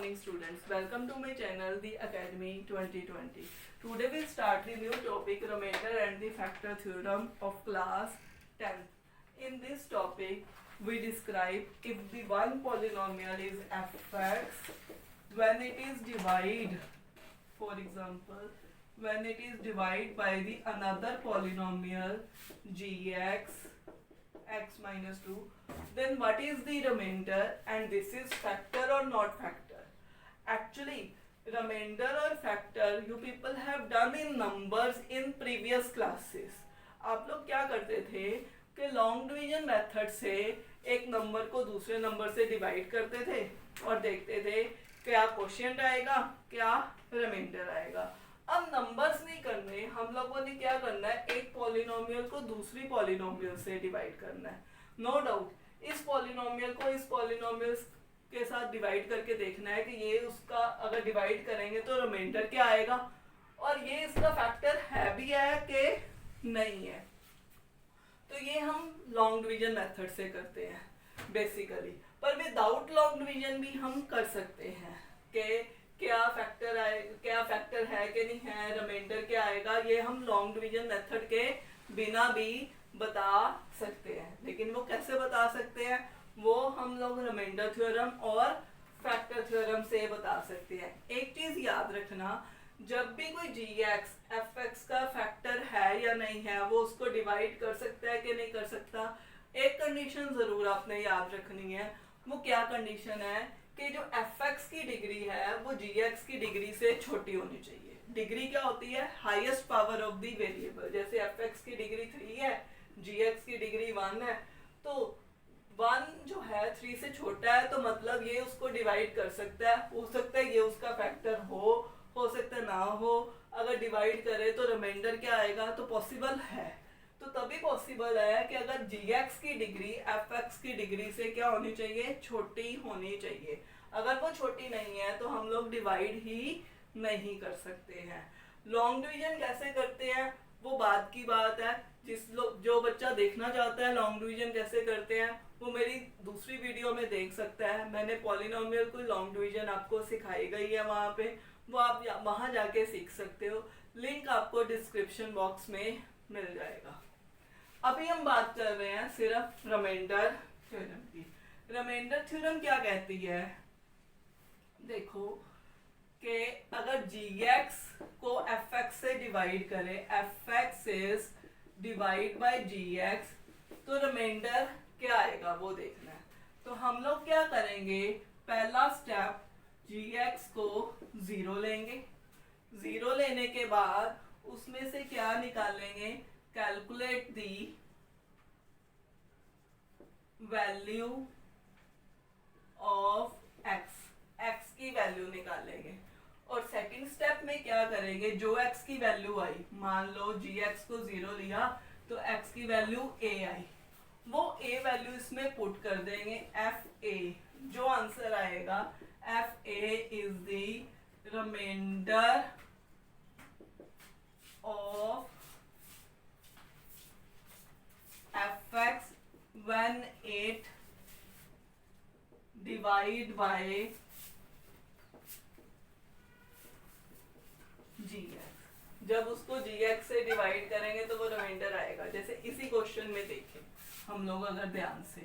morning students, welcome to my channel The Academy 2020. Today we'll start the new topic remainder and the factor theorem of class 10th. In this topic we describe if the one polynomial is fx when it is divided, for example, when it is divided by the another polynomial gx x minus 2, then what is the remainder, and this is factor or not factor. Actually remainder or factor you people have done in numbers in previous classes. आप लोग क्या करते थे कि long division method से एक number को दूसरे नंबर से डिवाइड करते थे और देखते थे क्या क्वोशिएंट आएगा, क्या रिमाइंडर आएगा. अब नंबर्स नहीं करने, हम लोगों ने क्या करना है, एक पॉलिनोमियल को दूसरी पॉलिनोमियल से डिवाइड करना है. नो डाउट इस पॉलिनोमियल को इस पॉलिनोमियल के साथ डिवाइड करके देखना है कि ये उसका अगर डिवाइड करेंगे तो रिमाइंडर क्या आएगा और ये इसका फैक्टर है भी है कि नहीं है. तो ये हम लॉन्ग डिवीजन मेथड से करते हैं बेसिकली, पर विदाउट लॉन्ग डिवीजन भी हम कर सकते हैं कि क्या फैक्टर है कि नहीं है, रिमाइंडर क्या आएगा, ये हम लॉन्ग डिवीजन मेथड के बिना भी बता सकते हैं. लेकिन वो कैसे बता सकते हैं, वो हम लोग रिमाइंडर थ्योरम और फैक्टर थ्योरम से बता सकते हैं. एक चीज याद रखना, जब भी कोई gx fx का फैक्टर है या नहीं है, वो उसको डिवाइड कर सकता है कि नहीं कर सकता. एक कंडीशन जरूर आपने याद रखनी है. वो क्या कंडीशन है कि जो fx की डिग्री है वो gx की डिग्री से छोटी होनी चाहिए. डिग्री क्या होती है, highest power of the variable. जैसे fx की डिग्री 3 है, gx की डिग्री 1 है, तो 1 जो है 3 से छोटा है, तो मतलब ये उसको डिवाइड कर सकता है. हो सकता है ये उसका फैक्टर हो सकता है ना हो. अगर डिवाइड करे तो रिमाइंडर क्या आएगा, तो पॉसिबल है. तो तभी पॉसिबल है कि अगर gx की डिग्री fx की डिग्री से क्या होनी चाहिए, छोटी होनी चाहिए. अगर वो छोटी नहीं है तो हम लोग डिवाइड ही नहीं कर सकते हैं. लॉन्ग डिवीजन कैसे करते हैं वो बात की बात है. जो बच्चा देखना चाहता है लॉन्ग डिवीजन कैसे करते हैं, वो मेरी दूसरी वीडियो में देख सकता है. मैंने पॉलिनोमियल को लॉन्ग डिवीजन आपको सिखाई गई है वहाँ पे, वो आप वहाँ जाके सीख सकते हो. लिंक आपको डिस्क्रिप्शन बॉक्स में मिल जाएगा. अभी हम बात कर रहे हैं सिर्फ रिमाइंडर थ्योरम की. रिमाइंडर थ्योरम क्या कहती है, देखो कि अगर gx को fx से डिवाइड करें, fx is divide by gx, तो रिमाइंडर क्या आएगा वो देखना है. तो हम लोग क्या करेंगे, पहला स्टेप gx को 0 लेंगे. 0 लेने के बाद उसमें से क्या निकालेंगे, calculate the value of x, x की वैल्यू निकालेंगे. और सेकंड स्टेप में क्या करेंगे, जो x की वैल्यू आई, मान लो gx को 0 लिया तो x की वैल्यू a आई, वो a वैल्यू इसमें पुट कर देंगे fa. जो आंसर आएगा fa is the remainder of fx when it divide by gx. जब उसको gx से डिवाइड करेंगे तो वो रिमाइंडर आएगा. जैसे इसी क्वेश्चन में देखें हम लोग अगर ध्यान से,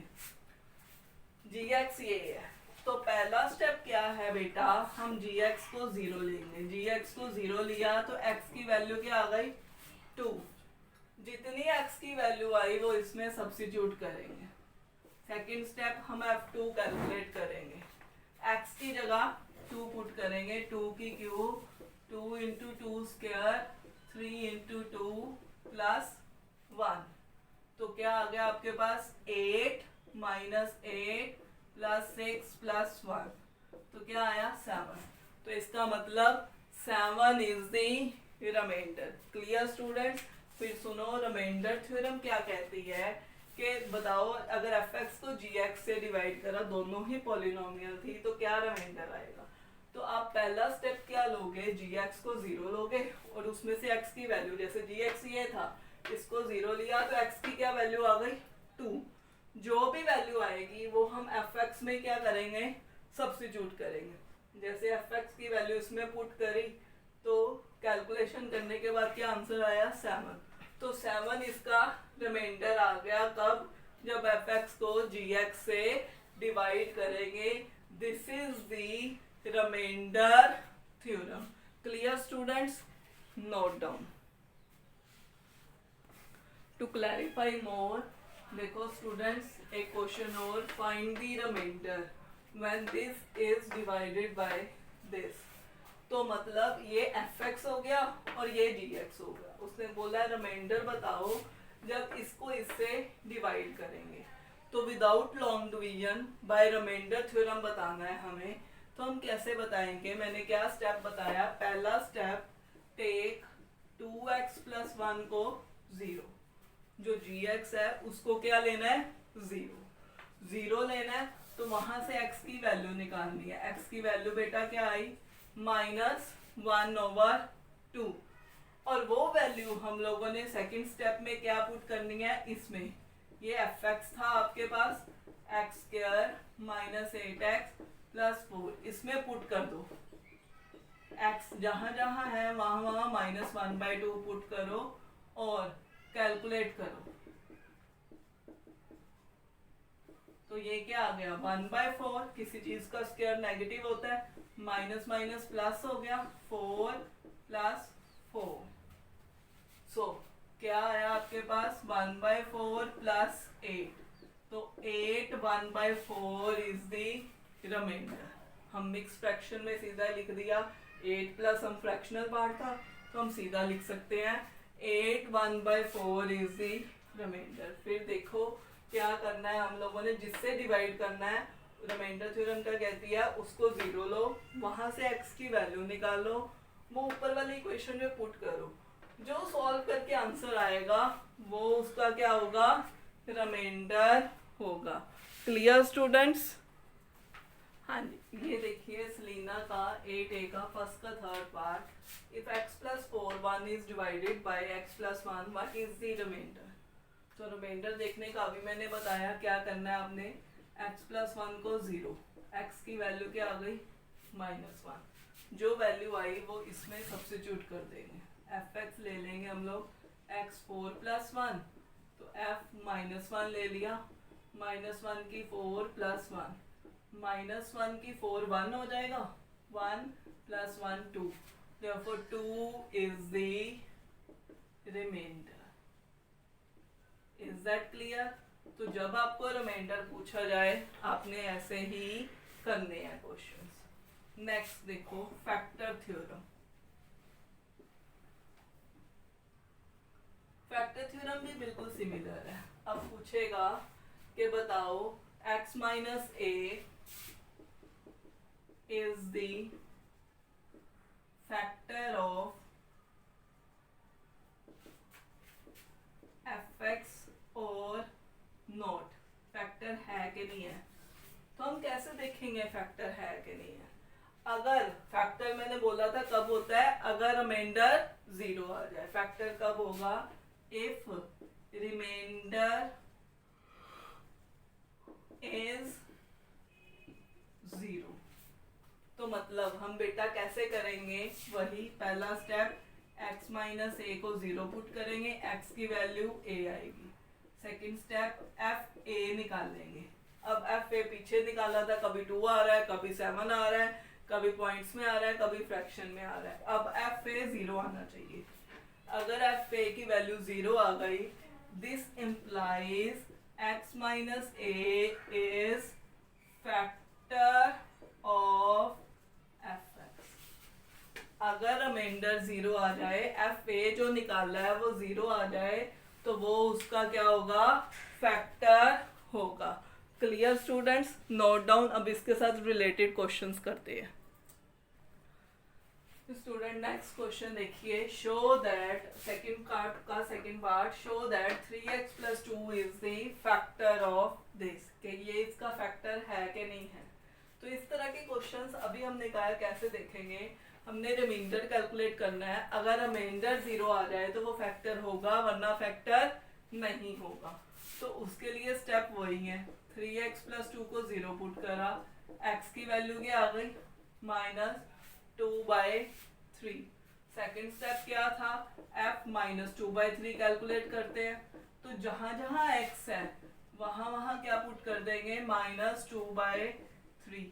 gx ये है, तो पहला स्टेप क्या है बेटा, हम gx को 0 लेंगे. gx को 0 लिया तो x की वैल्यू क्या आ गई, 2. जितनी x की वैल्यू आई वो इसमें सब्स्टिट्यूट करेंगे. सेकंड स्टेप हम f2 कैलकुलेट करेंगे. x की जगह 2 पुट करेंगे, 2 की cube, 2 into 2 square, 3 into 2 plus 1. तो क्या आ गया आपके पास, 8 माइनस 8 प्लस 6 प्लस 1, तो क्या आया 7. तो इसका मतलब 7 is the remainder. Clear students. फिर सुनो, रिमाइंडर थ्योरम क्या कहती है कि बताओ अगर fx को gx से डिवाइड करा, दोनों ही पॉलिनोमियल थी, तो क्या रिमाइंडर आएगा. तो आप पहला स्टेप क्या लोगे, gx को 0 लोगे और उसमें से x की वैल्यू, जैसे gx ये था, इसको 0 लिया तो x की क्या वैल्यू आ गई, 2. जो भी वैल्यू आएगी वो हम fx में क्या करेंगे, सब्स्टिट्यूट करेंगे. जैसे एफ एक्स की वैल्यू इसमें पुट करी तो कैलकुलेशन करने के बाद क्या आंसर आया 7। तो 7 इसका रिमाइंडर आ गया कब, जब एफ एक्स को जी एक्स से डिवाइड करेंगे। This is the remainder theorem. Clear students, note down. To clarify more, देखो स्टूडेंट्स एक क्वेश्चन और, find the remainder when this is divided by this. तो मतलब ये एफ एक्स हो गया और ये जी एक्स हो गया। उसने बोला रिमाइंडर बताओ जब इसको इससे डिवाइड करेंगे। तो without long division by remainder theorem बताना है हमें। तो हम कैसे बताएंगे, मैंने क्या स्टेप बताया। पहला स्टेप, टेक 2x + 1 को 0, जो gx है उसको क्या लेना है 0 लेना है। तो वहां से x की वैल्यू निकालनी है। x की वैल्यू बेटा क्या आई -1/2। और वो वैल्यू हम लोगों ने सेकंड स्टेप में क्या पुट करनी है, इसमें ये एफ एक्स था आपके पास, x² - 8x + 4, इसमें पुट कर दो। x जहां जहां है वहां वहां -1/2 पुट करो और कैलकुलेट करो। तो ये क्या आ गया 1/4, किसी चीज का स्क्वायर नेगेटिव होता है, माइनस माइनस प्लस हो गया 4 + 4। सो क्या आया आपके पास 1/4 + 8। तो 8 1/4 इज द रिमाइंडर। हम मिक्स फ्रैक्शन में सीधा लिख दिया, 8 प्लस हम फ्रैक्शनल पार्ट था तो हम सीधा लिख सकते हैं 8 1/4 इज द रिमाइंडर। फिर देखो क्या करना है हम लोगों ने, जिससे डिवाइड करना है, रिमाइंडर थ्योरम क्या कहती है, उसको 0 लो, वहां से x की वैल्यू निकालो, वो ऊपर वाले इक्वेशन में पुट करो। जो सॉल्व करके आंसर आएगा वो उसका क्या होगा, रिमाइंडर होगा। Clear students? हाँ जी, ये देखिए सलीना का 8a का फर्स्ट का third part. If x + 4 1 is divided by x + 1 what is the remainder. तो रिमाइंडर देखने का अभी मैंने बताया क्या करना है आपने, x + 1 को 0, x की वैल्यू क्या आ गई -1, जो वैल्यू आई वो इसमें सब्स्टिट्यूट कर देंगे। एफ एक्स ले लेंगे हम लोग, x4 + 1, तो f -1 ले लिया, -1 की 4 + 1, -1 की 4 1 हो जाएगा, 1 + 1 2, therefore 2 is the remainder। Is that clear? तो जब आपको रिमाइंडर पूछा जाए आपने ऐसे ही करने हैं क्वेश्चंस। नेक्स्ट देखो फैक्टर थ्योरम। फैक्टर थ्योरम भी बिल्कुल सिमिलर है। अब पूछेगा कि बताओ x - a is the factor of fx और नॉट। फैक्टर है कि नहीं है, तो हम कैसे देखेंगे फैक्टर है कि नहीं है। अगर फैक्टर मैंने बोला था कब होता है, अगर रिमाइंडर 0 आ जाए। फैक्टर कब होगा, इफ रिमाइंडर इज 0। तो मतलब हम बेटा कैसे करेंगे, वही पहला स्टेप, x - a को 0 पुट करेंगे, x की वैल्यू a आएगी। सेकंड स्टेप एफ ए निकालेंगे। अब एफ ए पीछे निकाला था, कभी 2 आ रहा है, कभी 7 आ रहा है, कभी पॉइंट्स में आ रहा है, कभी फ्रैक्शन में आ रहा है। अब एफ ए 0 आना चाहिए। अगर एफ ए की वैल्यू 0 आ गई, this implies x - a is factor of F x. अगर रिमाइंडर 0 आ जाए, एफ ए जो निकाला है वो 0 आ जाए, तो वो उसका क्या होगा, फैक्टर होगा। Clear students? Note down. अब इसके साथ रिलेटेड क्वेश्चंस करते हैं। स्टूडेंट नेक्स्ट क्वेश्चन देखिए, show that second part, show that 3x + 2 is the factor of this, कि ये इसका फैक्टर है कि नहीं है। तो इस तरह के क्वेश्चंस अभी हमने कहा कैसे देखेंगे, हमने रिमाइंडर कैलकुलेट करना है। अगर रिमाइंडर 0 आ जाए तो वो फैक्टर होगा, वरना फैक्टर नहीं होगा। तो उसके लिए स्टेप वही है, 3x + 2 को 0 पुट करा, x की वैल्यू क्या आ गई -2/3। सेकेंड स्टेप क्या था, f -2/3 कैलकुलेट करते हैं। तो जहां जहां x है वहां वहां क्या पुट कर देंगे, -2/3।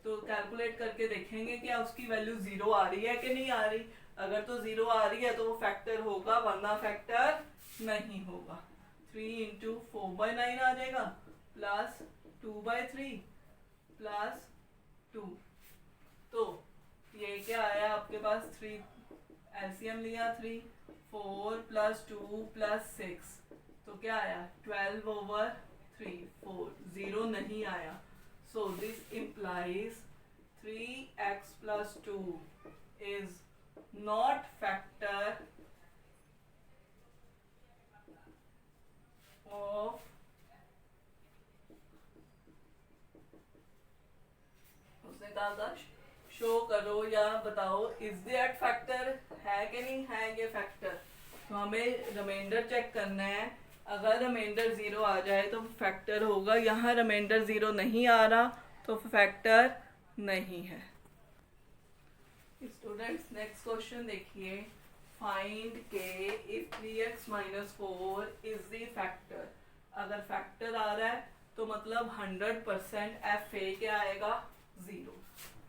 तो कैलकुलेट करके देखेंगे क्या उसकी वैल्यू 0 आ रही है कि नहीं आ रही। अगर तो 0 आ रही है तो वो फैक्टर होगा, वरना फैक्टर नहीं होगा। 3 इंटू 4/9 आ जाएगा प्लस 2/3 प्लस 2। तो ये क्या आया आपके पास, 3 एलसीएम लिया 3, 4 प्लस 2 प्लस 6, तो क्या आया 12/3। 4 0 नहीं आया। So this implies 3x plus 2 is not factor of, उसने कहा था शो करो या बताओ इज दैट फैक्टर, है कि नहीं है ये फैक्टर। तो हमें रिमाइंडर चेक करना है। अगर रिमाइंडर 0 आ जाए तो फैक्टर होगा, यहाँ रिमाइंडर 0 नहीं आ रहा तो फैक्टर नहीं है। स्टूडेंट्स नेक्स्ट क्वेश्चन देखिए, फाइंड के if 3x - 4 is the factor. अगर फैक्टर आ रहा है तो मतलब 100% एफ ए क्या आएगा, 0।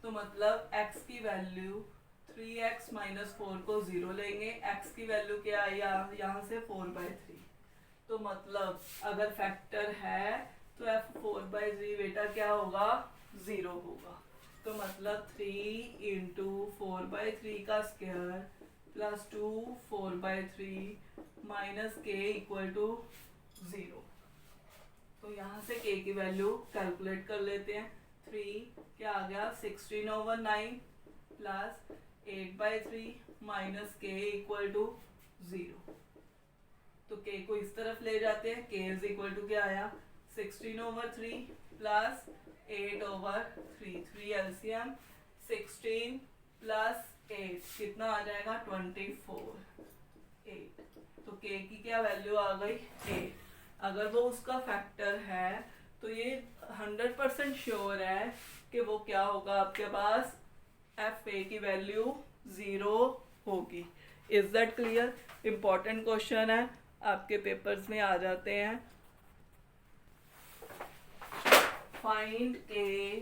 तो मतलब x की वैल्यू 3x - 4 को 0 लेंगे, x की वैल्यू क्या आई यहाँ से 4/3। तो मतलब अगर फैक्टर है तो f 4/3 बेटा क्या होगा, 0 होगा। तो मतलब 3 इंटू 4/3 का स्क्वायर प्लस 2 4/3 माइनस के इक्वल टू 0। तो यहाँ से k की वैल्यू कैलकुलेट कर लेते हैं। 3 क्या आ गया, 16/9 प्लस 8/3 माइनस के इक्वल टू 0। तो k को इस तरफ ले जाते हैं, k इज इक्वल टू क्या आया, 16/3 प्लस 8/3। 3 एलसीएम 16 प्लस 8 कितना आ जाएगा, 24। 8 तो k की क्या वैल्यू आ गई, 8। अगर वो उसका फैक्टर है तो ये 100% श्योर है कि वो क्या होगा आपके पास, एफ ए की वैल्यू 0 होगी। Is that clear. Important question है, आपके पेपर्स में आ जाते हैं। फाइंड के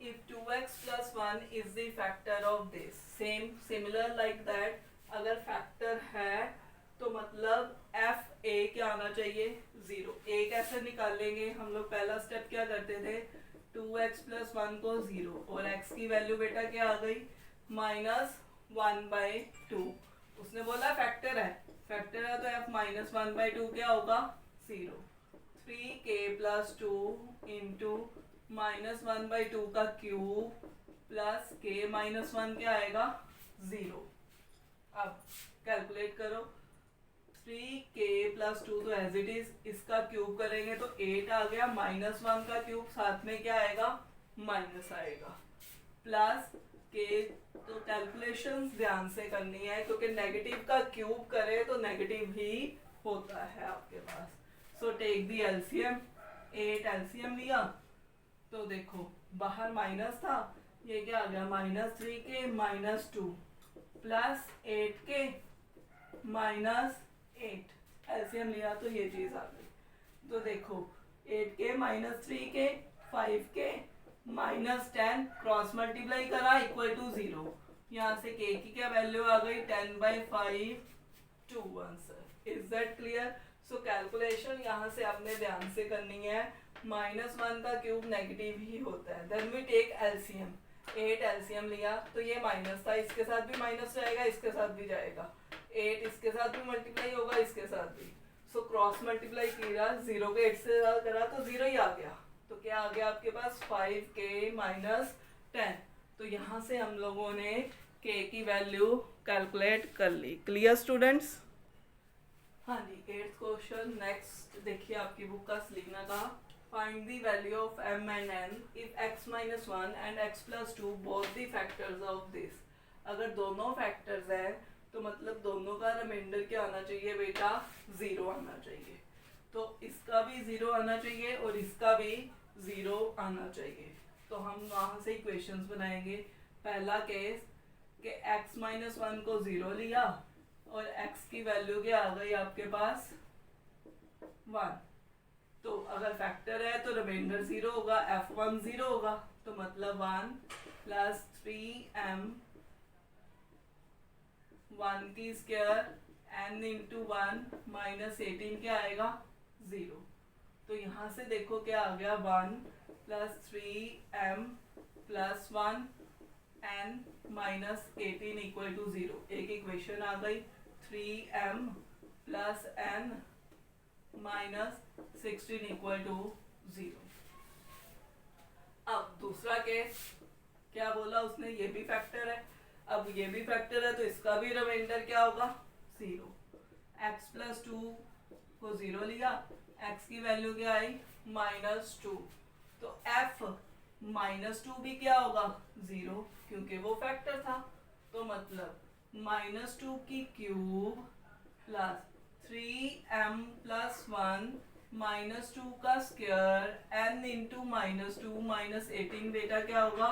if 2x + 1 is the factor of this. Same similar like that, अगर फैक्टर है तो मतलब एफ ए क्या आना चाहिए, 0। ए कैसे निकालेंगे हम लोग, पहला स्टेप क्या करते थे, 2x + 1 को 0 और x की वैल्यू बेटा क्या आ गई, -1/2। उसने बोला फैक्टर है, फैक्टर है तो f -1/2 क्या होगा, 0। 3k + 2 इंटू -1/2 का क्यूब प्लस k - 1 क्या आएगा, 0। अब कैलकुलेट करो, 3k + 2 तो एज इट इज, इसका क्यूब करेंगे तो 8 आ गया, -1 का क्यूब साथ में क्या आएगा, माइनस आएगा, प्लस k। तो कैलकुलेशंस ध्यान से करनी है क्योंकि नेगेटिव का क्यूब करे तो नेगेटिव ही होता है आपके पास। So take the LCM, 8 LCM लिया तो देखो बाहर माइनस था, ये क्या आ गया, -3k - 2 प्लस 8k -8। एलसीएम लिया तो ये चीज आ गई। तो देखो 8k - 3k 5k -10 cross multiply करा इक्वल टू 0। यहाँ से k की क्या वैल्यू आ गई, 10/5 2 answer. Is that clear. So calculation यहाँ से आपने ध्यान से करनी है, -1 का क्यूब नेगेटिव ही होता है। Then we take LCM, 8 LCM लिया तो ये माइनस था, इसके साथ भी माइनस जाएगा, इसके साथ भी जाएगा, 8 इसके साथ भी मल्टीप्लाई होगा, इसके साथ भी। सो क्रॉस मल्टीप्लाई किया, 0 के 8 से करा तो 0 ही आ गया। तो क्या आ गया आपके पास, 5k - 10। तो यहाँ से हम लोगों ने k की वैल्यू कैलकुलेट कर ली। Clear students. हाँ जी, 8th क्वेश्चन नेक्स्ट देखिए आपकी बुक का लिखना का, find the value of m and n if x - 1 and x + 2 both the factors of this। अगर दोनों फैक्टर्स हैं तो मतलब दोनों का रिमाइंडर क्या आना चाहिए बेटा, 0 आना चाहिए। तो इसका भी 0 आना चाहिए और इसका भी 0 आना चाहिए। तो हम वहाँ से इक्वेशंस बनाएंगे। पहला केस कि x माइनस 1 को 0 लिया और x की वैल्यू क्या आ गई आपके पास 1। तो अगर फैक्टर है तो रिमाइंडर 0 होगा, f1 0 होगा, तो मतलब 1 प्लस 3m 1 की स्क्वायर n इंटू 1 माइनस 18 क्या आएगा 0। तो यहाँ से देखो क्या आ गया 1 plus 3m plus 1 n minus 18 equal to 0। एक इक्वेशन आ गई 3m plus n minus 16 equal to 0। अब दूसरा केस क्या बोला उसने, ये भी फैक्टर है। अब ये भी फैक्टर है तो इसका भी रिमाइंडर क्या होगा 0। x प्लस 2 को 0 लिया, x की वैल्यू क्या आई माइनस 2, तो f माइनस 2 भी क्या होगा 0 क्योंकि वो फैक्टर था। तो मतलब माइनस 2 की cube plus 3m plus 1 minus 2 का square n into minus 2 minus 18 बेटा क्या होगा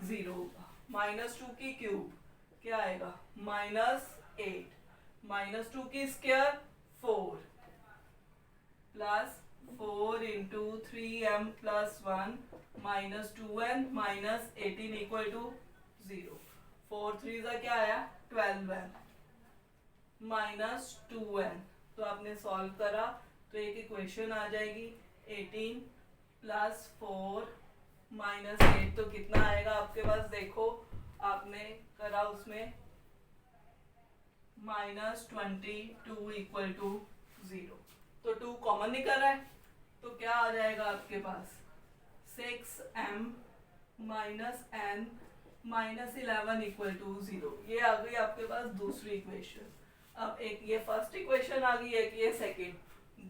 0 होगा। माइनस 2 की क्यूब क्या आएगा माइनस 8, माइनस 2 की square 4 plus 4 into 3m plus 1 minus 2n minus 18 equal to 0। 4 3 का क्या आया 12n माइनस 2n। तो आपने सॉल्व करा तो एक इक्वेशन आ जाएगी 18 प्लस 4 माइनस 8, तो कितना आएगा आपके पास, देखो आपने करा उसमें माइनस 22 इक्वल टू 0। तो 2 कॉमन निकल रहा है तो क्या आ जाएगा आपके पास 6m minus n minus 11 equal to 0। ये आ गई आपके पास दूसरी इक्वेशन। अब एक ये फर्स्ट इक्वेशन आ गई, एक ये सेकंड,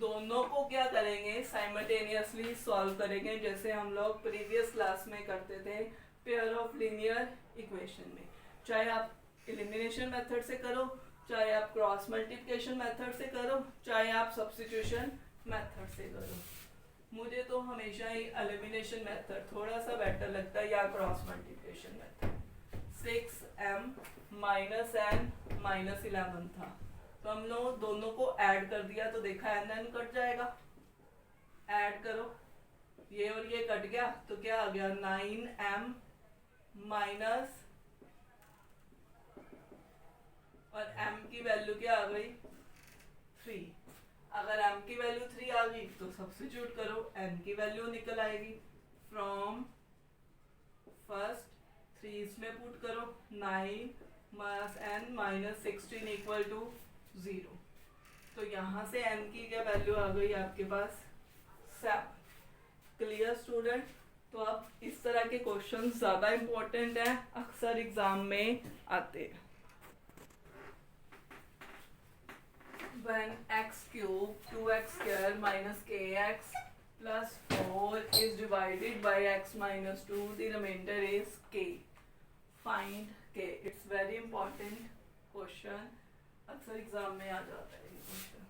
दोनों को क्या करेंगे साइमल्टेनियसली सॉल्व करेंगे जैसे हम लोग प्रीवियस क्लास में करते थे पेयर ऑफ लीनियर इक्वेशन में। चाहे आप एलिमिनेशन मेथड से करो, चाहे आप क्रॉस मल्टीप्लिकेशन मेथड से करो, चाहे आप सब्स्टिट्यूशन मेथड से करो। मुझे तो हमेशा ही एलिमिनेशन मेथड थोड़ा सा बेटर लगता है या cross multiplication method. 6m minus n minus 11 था तो हम लोग दोनों को ऐड कर दिया तो देखा n कट जाएगा, ऐड करो ये और ये कट गया तो क्या आ गया 9m माइनस, और m की वैल्यू क्या आ गई 3। अगर m की वैल्यू 3 आ गई तो सब्स्टिट्यूट करो, n की वैल्यू निकल आएगी फ्रॉम फर्स्ट 3 इसमें पुट करो 9 minus n minus 16 equal to 0। तो यहाँ से n की क्या वैल्यू आ गई आपके पास 7। Clear student. तो अब इस तरह के क्वेश्चन ज़्यादा इम्पोर्टेंट हैं, अक्सर एग्जाम में आते हैं। When x cube 2x square minus kx plus 4 is divided by x minus 2, the remainder is k. Find k. It's very important question. अक्सर एग्जाम में आ जाता है ये क्वेश्चन।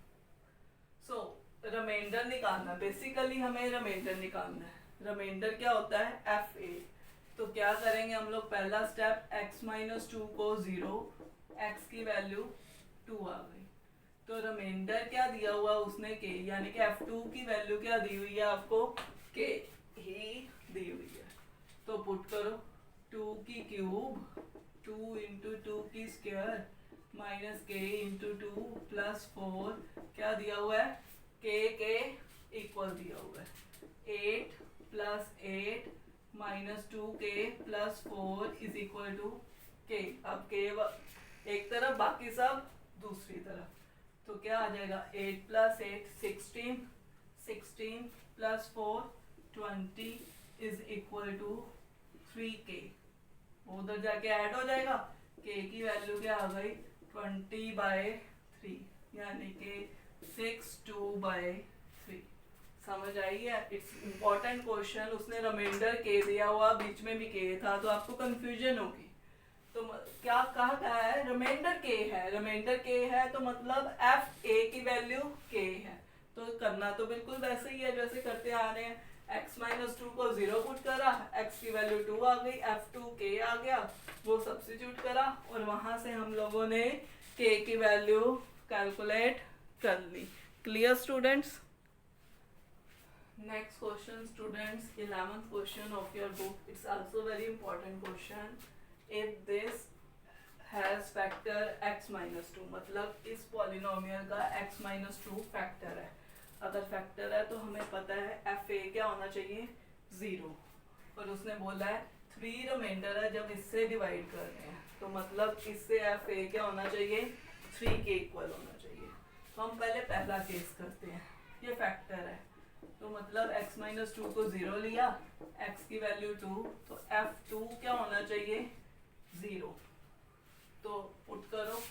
सो रिमाइंडर निकालना, बेसिकली हमें रिमाइंडर निकालना है। रिमाइंडर क्या होता है fa। तो क्या करेंगे हम लोग, पहला स्टेप x माइनस 2 को 0, x की वैल्यू 2 आ गई तो रिमाइंडर क्या दिया हुआ उसने k, यानी कि f2 की वैल्यू क्या दी हुई है आपको k ही दी हुई है। तो पुट करो 2 की क्यूब 2 इंटू 2 की square minus k into 2 plus 4 क्या दिया हुआ है k के इक्वल दिया हुआ है 8 plus 8 minus 2k plus 4 is equal to k। अब k एक तरफ बाकी सब दूसरी तरफ, तो क्या आ जाएगा 8 plus 8 16, 16 plus 4 20 is equal to 3k। उधर जाके ऐड हो जाएगा, k की वैल्यू क्या आ गई 20/3 यानी कि 62/3। समझ आई है। It's important question. उसने रिमाइंडर k दिया हुआ, बीच में भी k था तो आपको कंफ्यूजन होगी। तो क्या कहा है रिमाइंडर k है, रिमाइंडर k है तो मतलब f a की वैल्यू k है। तो करना तो बिल्कुल वैसे ही है जैसे करते आ रहे हैं। x माइनस 2 को 0 पुट करा, x की वैल्यू 2 आ गई, f2k आ गया, वो सब्स्टिट्यूट करा और वहां से हम लोगों ने k की वैल्यू कैलकुलेट कर ली। Clear students? Next question students, 11th question of your book. It's also very important question. If this has factor x minus 2, मतलब इस polynomial का x minus 2 factor है। अगर factor है तो हमें पता है fa क्या होना चाहिए 0, और उसने बोला है 3 रिमाइंडर है जब इससे डिवाइड कर रहे हैं, तो मतलब इससे fa क्या होना चाहिए 3 के इक्वल होना चाहिए। तो हम पहले पहला केस करते हैं, ये फैक्टर है तो मतलब x माइनस 2 को 0 लिया, x की वैल्यू 2, तो f2 क्या होना चाहिए 0, तो पुट करो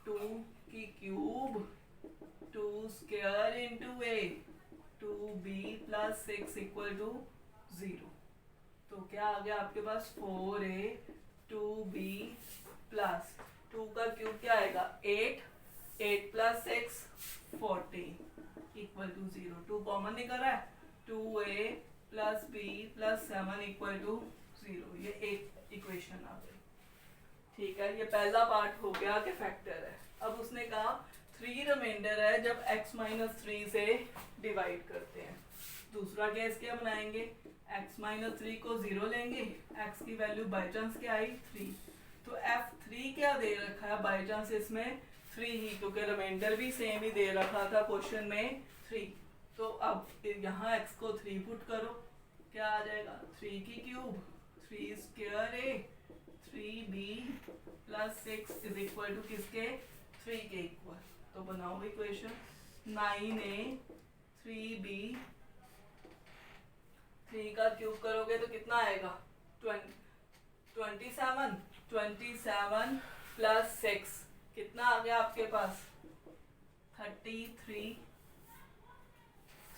2 की cube 2 square into a 2b plus 6 equal to 0, तो क्या आ गया आपके पास 4a 2b प्लस 2 का क्यूब क्या आएगा 8, 8 प्लस 6 14 इक्वल टू 0, 2 कॉमन निकल रहा है 2a plus b plus 7 equal to 0, ये एक इक्वेशन आ गई। ठीक है, ये पहला पार्ट हो गया कि फैक्टर है। अब उसने कहा 3 रिमाइंडर है जब x माइनस 3 से डिवाइड करते हैं। दूसरा केस क्या बनाएंगे, x माइनस 3 को 0 लेंगे, x की वैल्यू बाई चांस क्या आई 3, तो f3 क्या दे रखा है बाई चांस इसमें 3 ही, क्योंकि रिमाइंडर भी सेम ही दे रखा था क्वेश्चन में 3, तो अब यहाँ x को 3 पुट करो, क्या आ जाएगा 3 की cube 3 square a 3b plus 6 is equal to किसके 3 के इक्वल, तो बनाओ इक्वेशन 9a 3b 3 का क्यूब करोगे तो कितना आएगा 27 प्लस 6 कितना आ गया आपके पास 33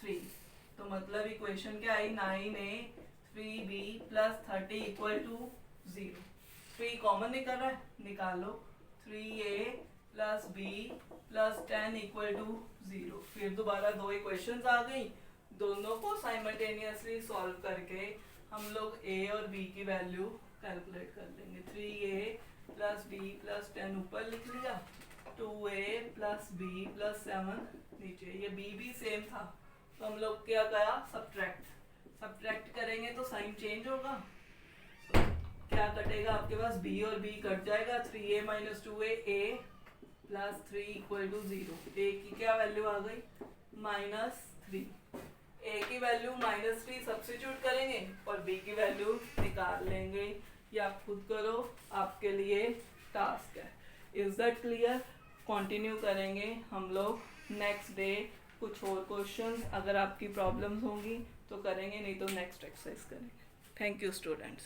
3, तो मतलब इक्वेशन क्या आई 9a 3b plus 30 equal to 0, 3 common निकल रहा है, निकालो 3a plus b plus 10 equal to 0, फिर दोबारा दो इक्वेशंस आ गई, दोनों को साइमल्टेनियसली सॉल्व करके हम लोग a और b की वैल्यू कैलकुलेट कर लेंगे। 3a प्लस b प्लस 10 ऊपर लिख लिया, 2a प्लस b प्लस 7 नीचे, ये b भी सेम था तो हम लोग क्या करा सब्ट्रैक्ट करेंगे तो साइन चेंज होगा, तो क्या कटेगा आपके पास b और b कट जाएगा, 3a minus 2a a plus 3 equal to 0, a की क्या वैल्यू आ गई -3, a की वैल्यू -3 सब्स्टिट्यूट करेंगे और b की वैल्यू निकाल लेंगे, ये आप खुद करो, आपके लिए टास्क है। Is that clear? कंटिन्यू करेंगे हम लोग नेक्स्ट डे कुछ और क्वेश्चंस, अगर आपकी प्रॉब्लम्स होंगी तो करेंगे, नहीं तो नेक्स्ट एक्सरसाइज करेंगे। Thank you students.